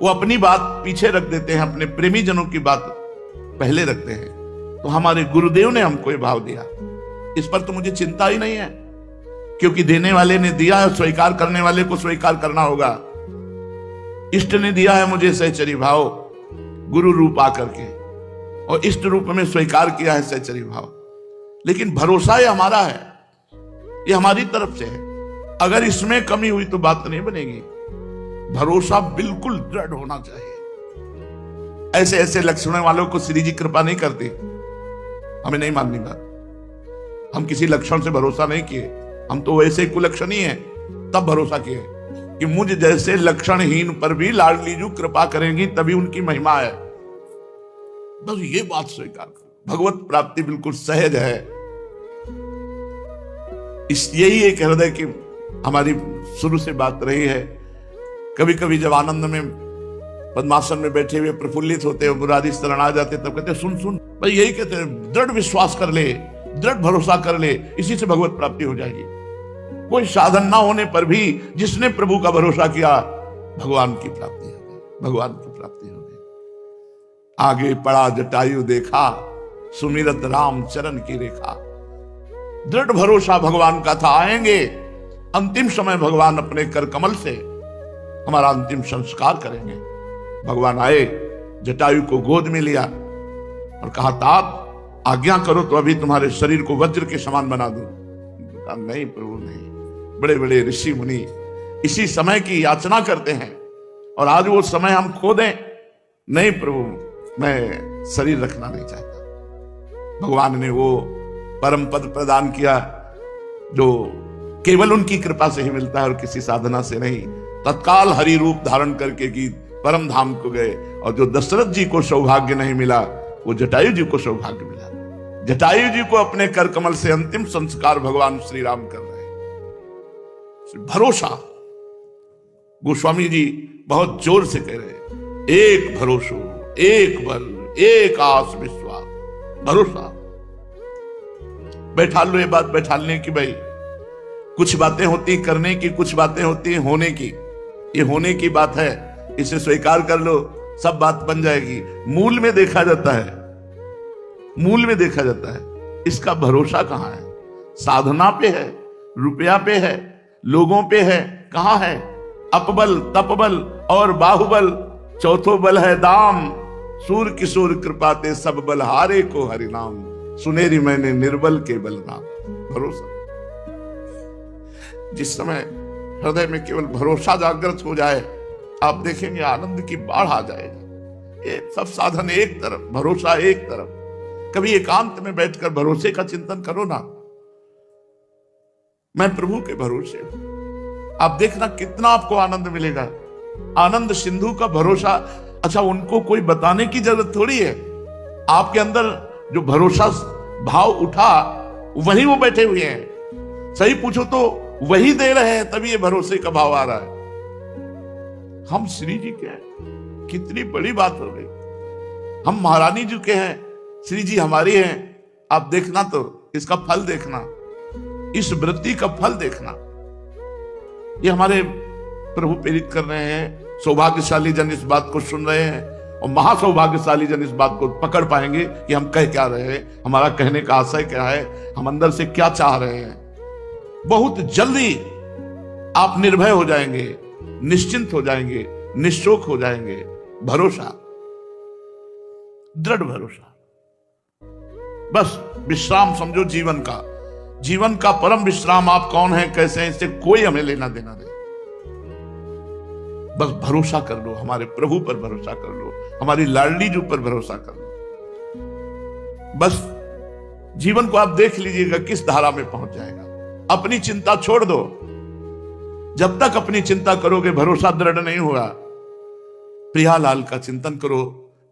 वो अपनी बात पीछे रख देते हैं, अपने प्रेमी जनों की बात पहले रखते हैं। तो हमारे गुरुदेव ने हमको ये भाव दिया, इस पर तो मुझे चिंता ही नहीं है, क्योंकि देने वाले ने दिया है, स्वीकार करने वाले को स्वीकार करना होगा। इष्ट ने दिया है मुझे सहचरी भाव, गुरु रूप आकर के, और इष्ट रूप में स्वीकार किया है सहचरी भाव। लेकिन भरोसा ये हमारा है, ये हमारी तरफ से है। अगर इसमें कमी हुई तो बात नहीं बनेगी। भरोसा बिल्कुल दृढ़ होना चाहिए। ऐसे ऐसे लक्षणों वालों को श्री जी कृपा नहीं करते, हमें नहीं माननी बात। हम किसी लक्षण से भरोसा नहीं किए, हम तो वैसे कुलक्षण ही हैं, तब भरोसा किए कि मुझ जैसे लक्षणहीन पर भी लाडली जी कृपा करेंगी, तभी उनकी महिमा है। बस ये बात स्वीकार करो। भगवत प्राप्ति बिल्कुल सहज है। इस यही एक हृदय की हमारी शुरू से बात रही है। कभी कभी जब आनंद में पद्मासन में बैठे हुए प्रफुल्लित होते हैं, मुरारी शरण आ जाते, तब कहते सुन सुन भाई, यही कहते हैं दृढ़ विश्वास कर ले, दृढ़ भरोसा कर ले, इसी से भगवत प्राप्ति हो जाएगी। कोई साधन ना होने पर भी जिसने प्रभु का भरोसा किया, भगवान की प्राप्ति हो गई, भगवान की प्राप्ति हो गई। आगे पड़ा जटायु देखा, सुमिरत राम चरण की रेखा। दृढ़ भरोसा भगवान का था, आएंगे अंतिम समय भगवान अपने कर कमल से हमारा अंतिम संस्कार करेंगे। भगवान आए, जटायु को गोद में लिया और कहा, तात आज्ञा करो तो अभी तुम्हारे शरीर को वज्र के समान बना दूं। कहा, नहीं प्रभु नहीं। बड़े बड़े ऋषि मुनि इसी समय की याचना करते हैं, और आज वो समय हम खो दें? नहीं प्रभु, मैं शरीर रखना नहीं चाहता। भगवान ने वो परम पद प्रदान किया जो केवल उनकी कृपा से ही मिलता है और किसी साधना से नहीं। तत्काल हरि रूप धारण करके की परम धाम को गए, और जो दशरथ जी को सौभाग्य नहीं मिला, वो जटायु जी को सौभाग्य मिला। जटायु जी को अपने कर कमल से अंतिम संस्कार भगवान श्री राम कर रहे हैं। भरोसा, गोस्वामी जी बहुत जोर से कह रहे हैं, एक भरोसो, एक बल, एक आस विश्वास। भरोसा बैठा लो, ये बात बैठालने की भाई। कुछ बातें होती करने की, कुछ बातें होती होने की। ये होने की बात है, इसे स्वीकार कर लो, सब बात बन जाएगी। मूल में देखा जाता है, मूल में देखा जाता है। इसका भरोसा कहां है? साधना पे है, रुपया पे है, लोगों पे है? कहां है? अपबल, तपबल और बाहुबल, चौथो बल है दाम। सूर किशोर कृपाते सब बल हारे को हरिनाम। सुनेरी मैंने निर्बल के बल नाम। भरोसा, जिस समय हृदय में केवल भरोसा जागृत हो जाए, आप देखेंगे आनंद की बाढ़ आ जाएगी। ये सब साधन एक तरफ, भरोसा एक तरफ। कभी एकांत में बैठकर भरोसे का चिंतन करो ना, मैं प्रभु के भरोसे हूं। आप देखना कितना आपको आनंद मिलेगा। आनंद सिंधु का भरोसा, अच्छा उनको कोई बताने की जरूरत थोड़ी है। आपके अंदर जो भरोसा भाव उठा, वही वो बैठे हुए हैं। सही पूछो तो वही दे रहे हैं, तभी ये भरोसे का भाव आ रहा है। हम श्री जी के हैं, कितनी बड़ी बात हो गई। हम महारानी जी के हैं, श्री जी हमारी हैं। आप देखना तो इसका फल देखना, इस वृत्ति का फल देखना। ये हमारे प्रभु प्रेरित कर रहे हैं। सौभाग्यशाली जन इस बात को सुन रहे हैं, और महासौभाग्यशाली जन इस बात को पकड़ पाएंगे कि हम कह क्या रहे हैं, हमारा कहने का आशय क्या है, हम अंदर से क्या चाह रहे हैं। बहुत जल्दी आप निर्भय हो जाएंगे, निश्चिंत हो जाएंगे, निश्चोक हो जाएंगे। भरोसा, दृढ़ भरोसा। बस विश्राम समझो जीवन का, जीवन का परम विश्राम। आप कौन हैं, कैसे हैं, इससे कोई हमें लेना देना नहीं। बस भरोसा कर लो, हमारे प्रभु पर भरोसा कर लो, हमारी लाडली जी पर भरोसा कर लो। बस जीवन को आप देख लीजिएगा किस धारा में पहुंच जाएगा। अपनी चिंता छोड़ दो। जब तक अपनी चिंता करोगे, भरोसा दृढ़ नहीं होगा। प्रियालाल का चिंतन करो,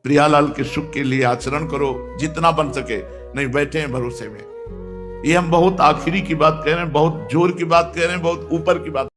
प्रियालाल के सुख के लिए आचरण करो जितना बन सके। नहीं बैठे हैं भरोसे में। ये हम बहुत आखिरी की बात कह रहे हैं, बहुत जोर की बात कह रहे हैं, बहुत ऊपर की बात।